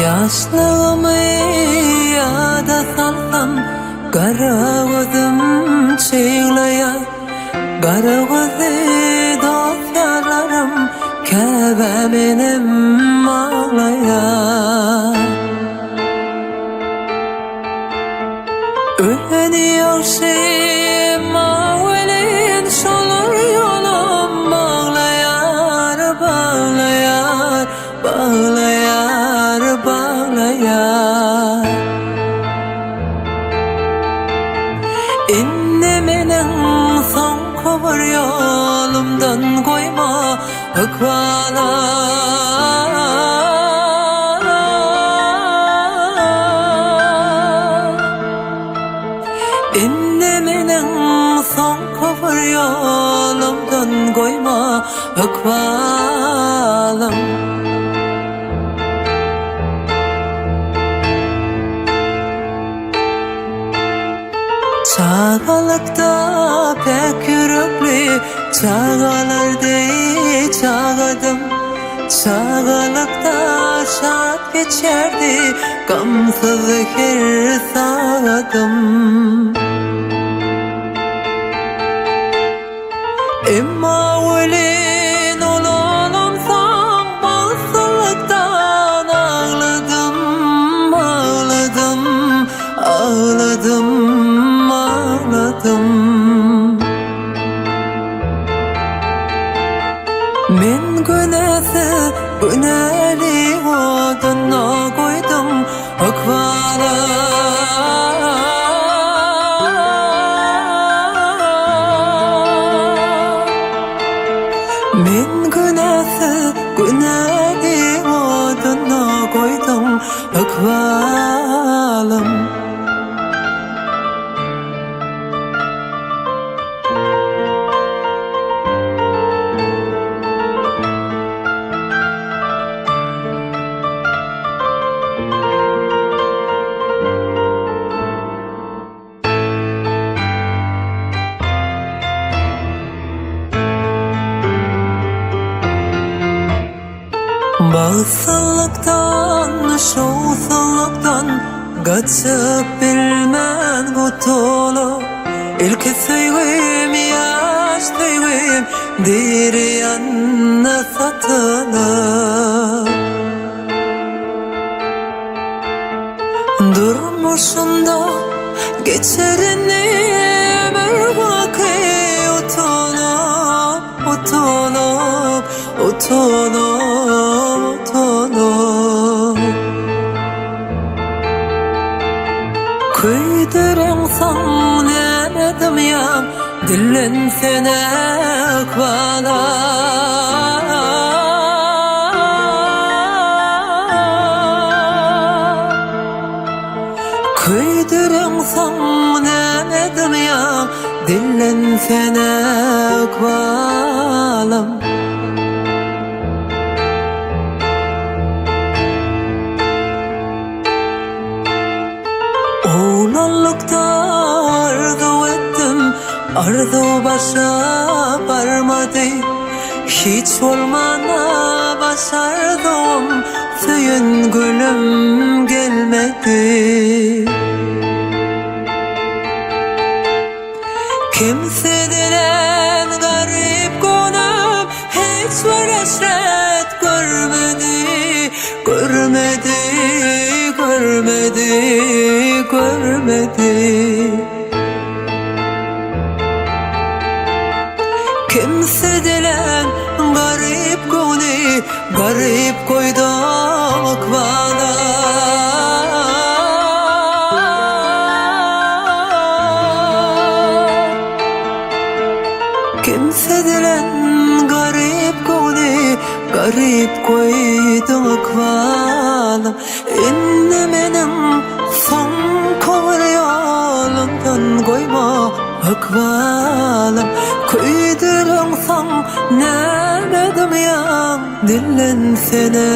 Yaşlığımı yada salsam Kara gözüm çığlayar Kara gözü dostlarım Kebe benim ağlayar Öğreniyor şeyim ağlayın Şolur yolum bağlayar Bağlayar, bağlayar, bağlayar İnne menin son kovur yolumdan koyma Akvalar İnne menin son kovur yolumdan koyma Akvalım Çağalıkta pek yürekli Çağalır diye çağadım Çağalıkta şart geçerdi Gamsız her sağadım Emma ölün olamsam Balsızlıktan ağladım Ağladım, ağladım, ağladım Men günahı günahli oduna koydum Akvalar Men günahı günahli oduna koydum Akvalım Bağsızlıktan, şovsuzluktan Kaçıp bilmen kutulu İlk sevgim, yaş sevgim Diri yanına satılır Durmuşumda geçerini bir vakit Utulup, utulup, utulup, utulup Kuydurunsam nemedim ya Dilin sene akvalar Kuydurunsam nemedim ya Dilin sene akvalım Oğlanlıkta arzu ettim Arzu başa varmadı Hiç olmana başardım Söyün gülüm gelmedi Kimseden garip konum Hiç var eşret görmedi Görmedi, görmedi, görmedi Kimseden garip konu Garip koyduk bana Kimseden garip konu Garip koyduk bana İnne benim son kovur yolumdan koyma akvalım Kuydurunsam nemedim ya Dillen sene